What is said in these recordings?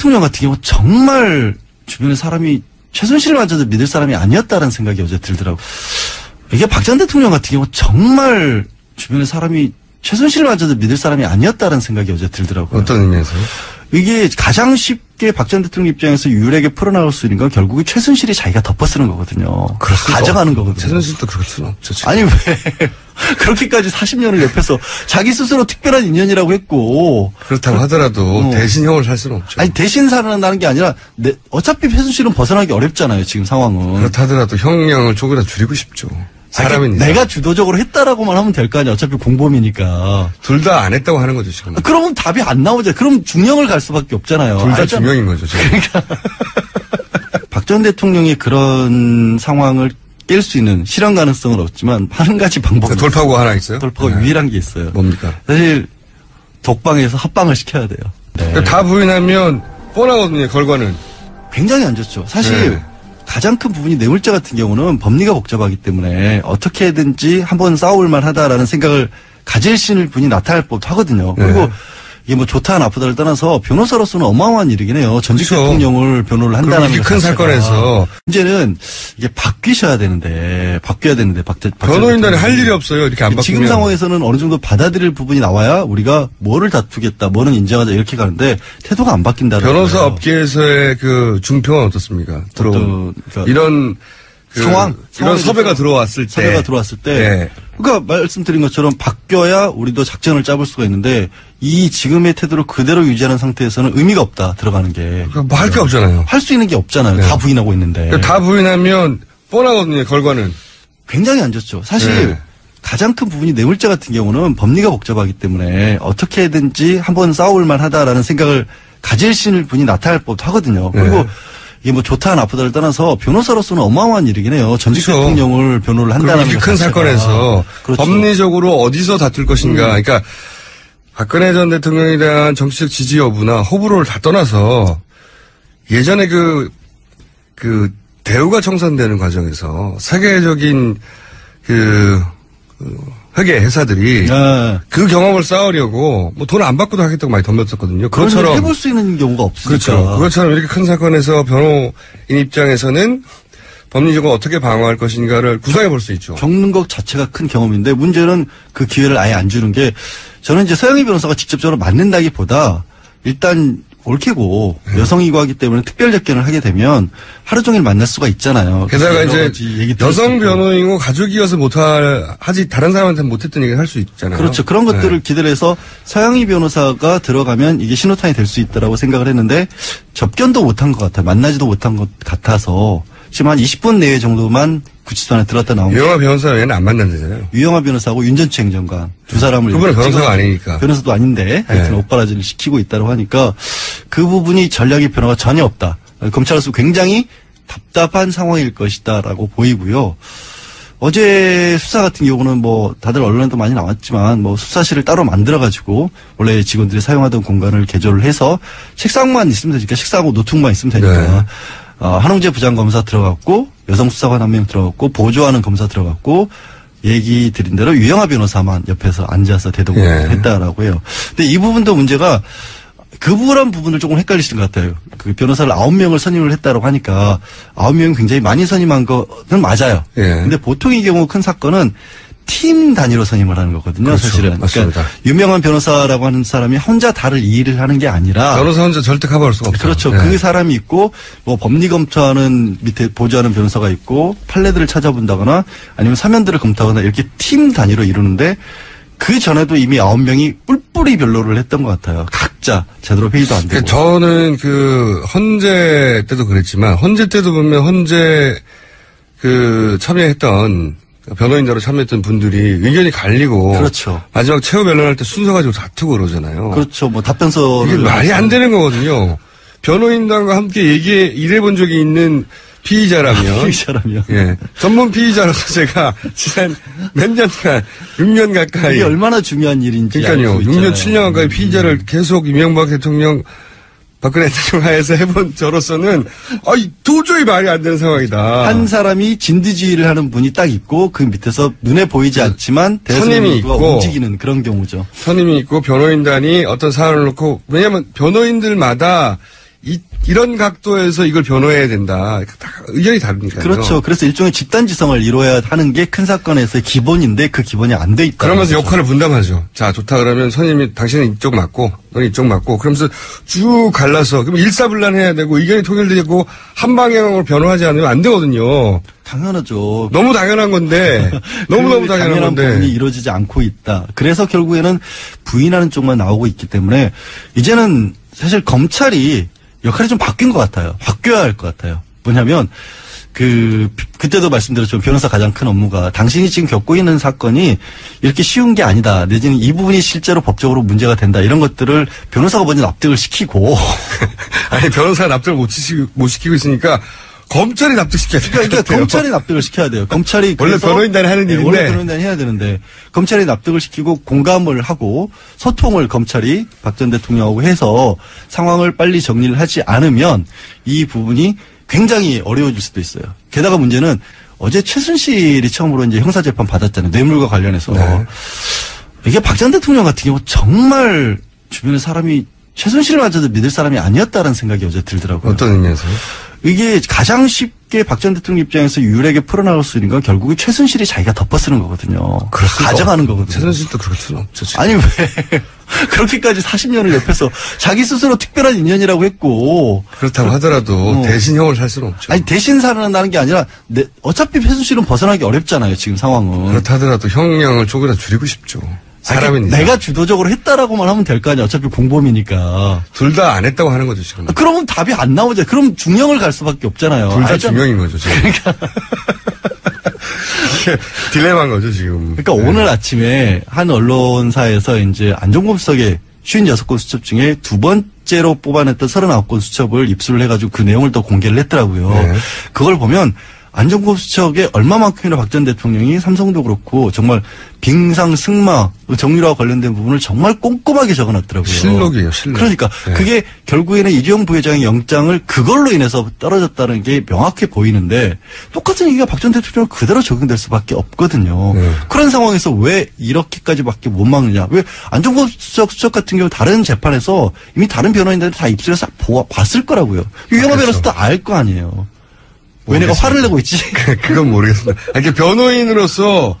대통령 같은 경우 정말 주변에 사람이 최순실마저도 믿을 사람이 아니었다는 생각이 어제 들더라고요. 이게 박 전 대통령 같은 경우 정말 주변에 사람이 최순실마저도 믿을 사람이 아니었다는 생각이 어제 들더라고요. 어떤 의미에서요? 이게 가장 쉽게 박 전 대통령 입장에서 유일하게 풀어나갈 수 있는 건 결국은 최순실이 자기가 덮어쓰는 거거든요. 가져가는 거거든요. 최순실도 그럴 수는 없죠. 지금. 아니 왜 그렇게까지 40년을 옆에서 자기 스스로 특별한 인연이라고 했고 그렇다고 하더라도 대신 형을 살 수는 없죠. 아니 대신 살아난다는 게 아니라 어차피 최순실은 벗어나기 어렵잖아요. 지금 상황은. 그렇다 하더라도 형량을 조금이라도 줄이고 싶죠. 사람이니까. 내가 주도적으로 했다라고만 하면 될 거 아니야. 어차피 공범이니까. 둘 다 안 했다고 하는 거죠 지금. 그러면 답이 안 나오죠. 그럼 중형을 갈 수밖에 없잖아요. 둘 다 중형인 거죠 지금. 그러니까 박 전 대통령이 그런 상황을 깰 수 있는 실현 가능성은 없지만 한 가지 방법이 돌파구가 하나 있어요? 돌파구가 유일한 게 있어요. 뭡니까? 사실 독방에서 합방을 시켜야 돼요. 네. 다 부인하면 뻔하거든요. 결과는. 굉장히 안 좋죠. 사실 네. 가장 큰 부분이 뇌물죄 같은 경우는 법리가 복잡하기 때문에 어떻게든지 한번 싸울 만하다라는 생각을 가질 분이 나타날 법도 하거든요. 네. 그리고 이게 뭐 좋다 나쁘다를 떠나서 변호사로서는 어마어마한 일이긴 해요. 전직 그렇죠. 대통령을 변호를 한다는 게 큰 사건에서 문제는 이게 바뀌어야 되는데 변호인단이 할 일이 없어요. 이렇게 안 바뀌면. 지금 상황에서는 어느 정도 받아들일 부분이 나와야 우리가 뭐를 다투겠다, 뭐는 인정하자 이렇게 가는데 태도가 안 바뀐다는 변호사 거예요. 업계에서의 그 중평은 어떻습니까? 그러니까 이런 상황 이런 섭외가 들어왔을 때. 네. 그러니까 말씀드린 것처럼 바뀌어야 우리도 작전을 짜볼 수가 있는데 이 지금의 태도를 그대로 유지하는 상태에서는 의미가 없다 들어가는 게. 그러니까 뭐 할 게 없잖아요. 할 수 있는 게 없잖아요. 네. 다 부인하고 있는데. 그러니까 다 부인하면 뻔하거든요. 결과는. 굉장히 안 좋죠. 사실 가장 큰 부분이 뇌물죄 같은 경우는 법리가 복잡하기 때문에 어떻게든지 한번 싸울 만하다라는 생각을 가질 분이 나타날 법도 하거든요. 그리고 이게 뭐 좋다 나쁘다를 떠나서 변호사로서는 어마어마한 일이긴 해요. 전직 그렇죠. 대통령을 변호를 한다는 이렇게 큰 사건에서 그렇죠. 법리적으로 어디서 다툴 것인가. 그러니까 박근혜 전 대통령에 대한 정치적 지지 여부나 호불호를 다 떠나서 예전에 그 대우가 청산되는 과정에서 세계적인 회계 회사들이 그 경험을 쌓으려고 뭐 돈 안 받고도 하겠다고 많이 덤볐었거든요. 그것처럼 해볼 수 있는 경우가 없으니까. 그렇죠. 그것처럼 이렇게 큰 사건에서 변호인 입장에서는 법리적으로 어떻게 방어할 것인가를 구상해 볼 수 있죠. 겪는 것 자체가 큰 경험인데 문제는 그 기회를 아예 안 주는 게 저는 이제 서영희 변호사가 직접적으로 맞는다기보다 일단 옳게고 여성이고 하기 때문에 특별 접견을 하게 되면 하루 종일 만날 수가 있잖아요. 게다가 이제 여성 변호인이고 가족이어서 하지 다른 사람한테 못했던 얘기를 할 수 있잖아요. 그렇죠. 그런 것들을 기대를 해서 서영희 변호사가 들어가면 이게 신호탄이 될 수 있다라고 생각을 했는데 접견도 못한 것 같아요. 만나지도 못한 것 같아서 지금 한 20분 내외 정도만 구치소 안에 들어갔다 나온 유영하 변호사 외에는 안 만난다잖아요. 유영하 변호사하고 윤전추 행정관 두 사람을 그분은 변호사가 아니니까. 변호사도 아닌데 하여튼 오빠라지를 시키고 있다고 하니까 그 부분이 전략의 변화가 전혀 없다. 검찰로서 굉장히 답답한 상황일 것이다라고 보이고요. 어제 수사 같은 경우는 뭐 다들 언론에도 많이 나왔지만 뭐 수사실을 따로 만들어가지고 원래 직원들이 사용하던 공간을 개조를 해서 책상만 있으면 되니까 책상하고 노트북만 있으면 되니까 한홍재 부장검사 들어갔고 여성 수사관 한 명 들어갔고 보조하는 검사 들어갔고 얘기 드린 대로 유영하 변호사만 옆에서 앉아서 대동을 했다라고 해요. 근데 이 부분도 문제가 그런 부분을 조금 헷갈리시는 것 같아요. 그 변호사를 9명을 선임을 했다고 하니까 9명이 굉장히 많이 선임한 거는 맞아요. 근데 보통의 경우 큰 사건은 팀 단위로 선임을 하는 거거든요. 그렇죠. 사실은. 맞습니다. 그러니까 유명한 변호사라고 하는 사람이 혼자 다를 일을 하는 게 아니라 변호사 혼자 절대 커버할 수가 없죠. 그렇죠. 그 사람이 있고 뭐 법리 검토하는 밑에 보조하는 변호사가 있고 판례들을 찾아본다거나 아니면 사면들을 검토하거나 이렇게 팀 단위로 이루는데 그 전에도 이미 9명이 뿔뿔이 변로를 했던 것 같아요. 각자 제대로 회의도 안 되고. 저는 헌재 때도 그랬지만 헌재 때도 보면 헌재 참여했던 변호인으로 참여했던 분들이 의견이 갈리고. 그렇죠. 마지막 최후 변론할 때 순서 가지고 다투고 그러잖아요. 그렇죠. 뭐 답변서를. 이게 말이 안 되는 거거든요. 변호인단과 함께 일해본 적이 있는 피의자라면. 전문 피의자로서 제가 지난 몇 년간, 6년 가까이. 이게 얼마나 중요한 일인지. 그러니까요. 6년, 7년 가까이 피의자를 계속 이명박 대통령, 박근혜 대통령 하에서 해본 저로서는 도저히 말이 안 되는 상황이다. 한 사람이 진두지휘를 하는 분이 딱 있고 그 밑에서 눈에 보이지 않지만 선임이 있고 움직이는 그런 경우죠. 선임이 있고 변호인단이 어떤 사안을 놓고 왜냐하면 변호인들마다 이런 각도에서 이걸 변호해야 된다. 다 의견이 다르니까요. 그렇죠. 그래서 일종의 집단지성을 이루어야 하는 게 큰 사건에서의 기본인데 그 기본이 안 돼 있다. 그러면서 역할을 분담하죠. 자, 좋다 그러면 선임이 당신은 이쪽 맞고 너는 이쪽 맞고 그러면서 쭉 갈라서 그럼 일사불란해야 되고 의견이 통일되고 한 방향으로 변호하지 않으면 안 되거든요. 당연하죠. 너무 당연한 건데 너무너무 당연한 건데 부분이 이루어지지 않고 있다. 그래서 결국에는 부인하는 쪽만 나오고 있기 때문에 이제는 사실 검찰이 역할이 좀 바뀐 것 같아요. 바뀌어야 할 것 같아요. 뭐냐면 그때도 말씀드렸지만 변호사 가장 큰 업무가 당신이 지금 겪고 있는 사건이 이렇게 쉬운 게 아니다. 내지는 이 부분이 실제로 법적으로 문제가 된다. 이런 것들을 변호사가 먼저 납득을 시키고 아니 변호사가 납득을 못 시키고 있으니까 검찰이 납득시켜야 돼요. 그러니까 검찰이 납득을 시켜야 돼요. 검찰이 원래 변호인단이 하는 일인데 원래 변호인단이 해야 되는데 검찰이 납득을 시키고 공감을 하고 소통을 검찰이 박 전 대통령하고 해서 상황을 빨리 정리를 하지 않으면 이 부분이 굉장히 어려워질 수도 있어요. 게다가 문제는 어제 최순실이 처음으로 이제 형사재판 받았잖아요. 뇌물과 관련해서. 네. 이게 박 전 대통령 같은 경우 정말 주변에 사람이 최순실마저도 믿을 사람이 아니었다는 생각이 어제 들더라고요. 어떤 의미에서요? 이게 가장 쉽게 박 전 대통령 입장에서 유일하게 풀어나갈 수 있는 건 결국에 최순실이 자기가 덮어쓰는 거거든요. 가져가는 거거든요. 최순실도 그럴 수는 없죠. 지금. 아니 왜 그렇게까지 40년을 옆에서 자기 스스로 특별한 인연이라고 했고 그렇다고 하더라도 대신 형을 살 수는 없죠. 아니 대신 살아난다는 게 아니라 어차피 최순실은 벗어나기 어렵잖아요. 지금 상황은. 그렇다 하더라도 형량을 조금이라도 줄이고 싶죠. 사람이니까. 내가 주도적으로 했다라고만 하면 될 거 아니야. 어차피 공범이니까. 둘 다 안 했다고 하는 거죠 지금. 그러면 답이 안 나오죠. 그럼 중형을 갈 수밖에 없잖아요. 둘 다 중형인 거죠 지금. 그러니까. 딜레마인 거죠 지금. 그러니까 오늘 아침에 한 언론사에서 이제 안종범 수석의 56건 수첩 중에 두 번째로 뽑아냈던 39건 수첩을 입수를 해가지고 그 내용을 또 공개를 했더라고요. 네. 그걸 보면 안종범 수첩에 얼마만큼이나 박 전 대통령이 삼성도 그렇고 정말 빙상 승마 정유라와 관련된 부분을 정말 꼼꼼하게 적어놨더라고요. 실록이에요. 실록. 그러니까 네. 그게 결국에는 이주영 부회장의 영장을 그걸로 인해서 떨어졌다는 게 명확해 보이는데 똑같은 얘기가 박 전 대통령 그대로 적용될 수밖에 없거든요. 네. 그런 상황에서 왜 이렇게까지밖에 못 막느냐. 왜 안종범 수첩 같은 경우 다른 재판에서 이미 다른 변호인들한테 다 입술에서 봤을 거라고요. 유영하 그렇죠. 변호사도 알 거 아니에요. 왜 내가 화를 내고 있지? 그건 모르겠습니다. 아니, 변호인으로서,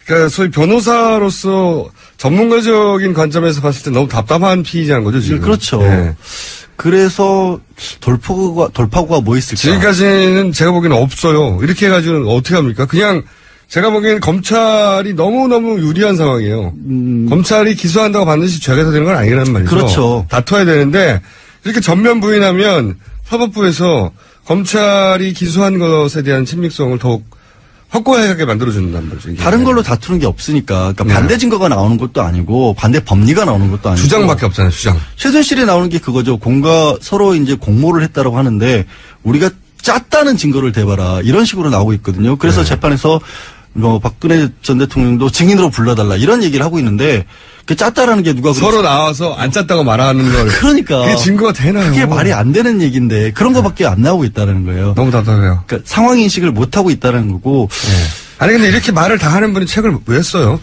그러니까 소위 변호사로서 전문가적인 관점에서 봤을 때 너무 답답한 피의자인 거죠, 지금. 그렇죠. 네. 그래서 돌파구가 뭐 있을까? 지금까지는 제가 보기에는 없어요. 이렇게 해가지고는 어떻게 합니까? 그냥 제가 보기에는 검찰이 너무너무 유리한 상황이에요. 검찰이 기소한다고 반드시 죄가 되는 건 아니라는 말이죠. 그렇죠. 다퉈야 되는데 이렇게 전면 부인하면 사법부에서 검찰이 기소한 것에 대한 친밀성을 더욱 확고하게 만들어준단 말이죠. 이게. 다른 걸로 다투는 게 없으니까. 그러니까 네. 반대 증거가 나오는 것도 아니고 반대 법리가 나오는 것도 아니고. 주장밖에 없잖아요, 주장. 최순실이 나오는 게 그거죠. 서로 이제 공모를 했다라고 하는데 우리가 짰다는 증거를 대봐라. 이런 식으로 나오고 있거든요. 그래서 네. 재판에서 박근혜 전 대통령도 증인으로 불러달라. 이런 얘기를 하고 있는데 그 짰다라는 게 누가 서로 나와서 안 짰다고 말하는 걸. 그러니까. 그게 증거가 되나요? 그게 말이 안 되는 얘기인데 그런 거밖에 안 나오고 있다는 거예요. 너무 답답해요. 그러니까 상황 인식을 못 하고 있다는 거고. 네. 아니 근데 이렇게 말을 다 하는 분이 책을 왜 써요?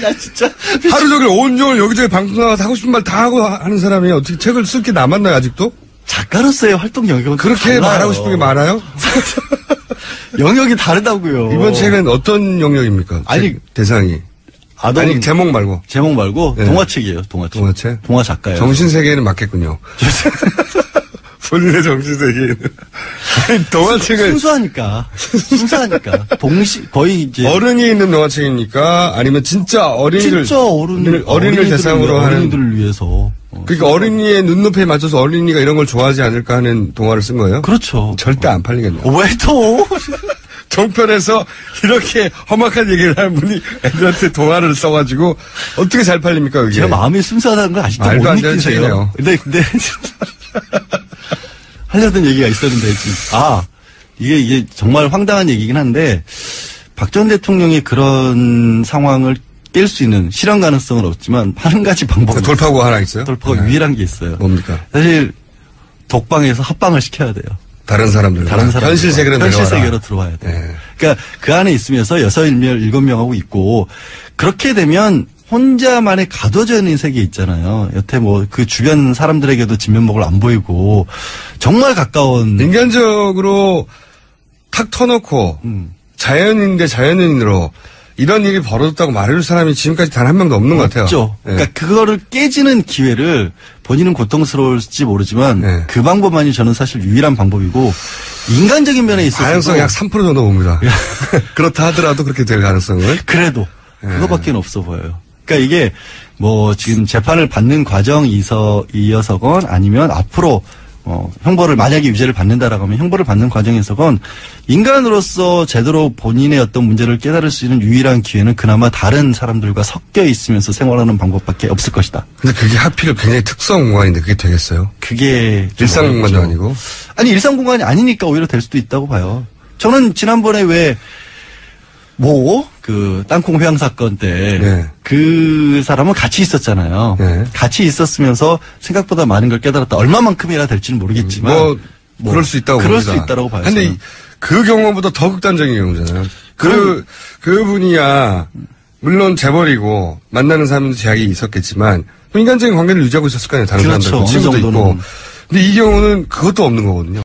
나 진짜. 하루 종일 온종일 여기저기 방송 나가서 하고 싶은 말 다 하고 하는 사람이 어떻게 책을 쓸 게 남았나요 아직도? 작가로서의 활동 영역은 그렇게 달라요. 말하고 싶은 게 많아요? 영역이 다르다고요. 이번 책은 어떤 영역입니까? 아니, 책 대상이. 아동 아니 제목 말고. 제목 말고 네. 동화책이에요. 동화책. 동화책? 동화 작가예요. 정신세계에는 맞겠군요. 본인의 정신세계에는. 아니, 동화책을. 순수하니까. 거의 이제. 어른이 있는 동화책입니까? 아니면 진짜 어린이들. 진짜 어린이를 대상으로 하는. 어린이들을 위해서. 그러니까 어린이의 눈높이에 맞춰서 어린이가 이런 걸 좋아하지 않을까 하는 동화를 쓴 거예요? 그렇죠. 절대 안 팔리겠네요. 왜 또? 종편에서 이렇게 험악한 얘기를 하는 분이 애들한테 동화를 써가지고 어떻게 잘 팔립니까, 그게? 제가 마음이 순수하다는 걸 아직도 말도 못 안 되는 느끼세요. 책이네요. 근데 하려던 얘기가 있었는데 지금 이게 정말 황당한 얘기긴 한데 박 전 대통령이 그런 상황을 깰 수 있는 실현 가능성은 없지만 한 가지 방법이 돌파구가 하나 있어요? 돌파가 네. 유일한 게 있어요. 뭡니까? 사실 독방에서 합방을 시켜야 돼요. 다른 사람들. 현실 세계로 현실 내려와라. 세계로 들어와야 돼요. 네. 그러니까 그 안에 있으면서 6명, 7명하고 있고 그렇게 되면 혼자만의 가둬져 있는 세계 있잖아요. 여태 뭐 그 주변 사람들에게도 진면목을 안 보이고 정말 가까운 인간적으로 탁 터놓고 자연인 대 자연인으로 이런 일이 벌어졌다고 말해줄 사람이 지금까지 단 한 명도 없는 것 같아요. 없죠. 네. 그러니까 그거를 깨지는 기회를 본인은 고통스러울지 모르지만 네. 그 방법만이 저는 사실 유일한 방법이고 인간적인 면에 있어서 가능성이 약 3% 정도 봅니다. 그렇다 하더라도 그렇게 될 가능성은 그래도 네. 그거밖에 없어 보여요. 그러니까 이게 뭐 지금 재판을 받는 과정이어서건 아니면 앞으로 형벌을 만약에 유죄를 받는다라고 하면 형벌을 받는 과정에서건 인간으로서 제대로 본인의 어떤 문제를 깨달을 수 있는 유일한 기회는 그나마 다른 사람들과 섞여 있으면서 생활하는 방법밖에 없을 것이다. 근데 그게 하필 굉장히 특수한 공간인데 그게 되겠어요? 그게 일상 공간도 아니고? 아니 일상 공간이 아니니까 오히려 될 수도 있다고 봐요. 저는 지난번에 그 땅콩 회항 사건 때 네. 그 사람은 같이 있었잖아요. 네. 같이 있었으면서 생각보다 많은 걸 깨달았다. 얼마만큼이나 될지는 모르겠지만 그럴 수 있다고 그럴 봅니다. 수 있다고 봐요. 근데 저는. 그 경우보다 더 극단적인 경우잖아요. 그분이야 물론 재벌이고 만나는 사람도 제약이 있었겠지만 인간적인 관계를 유지하고 있었을 거 아니에요. 다른 그렇죠. 사람들 어느 친구도 정도는. 있고. 근데 이 경우는 그것도 없는 거거든요.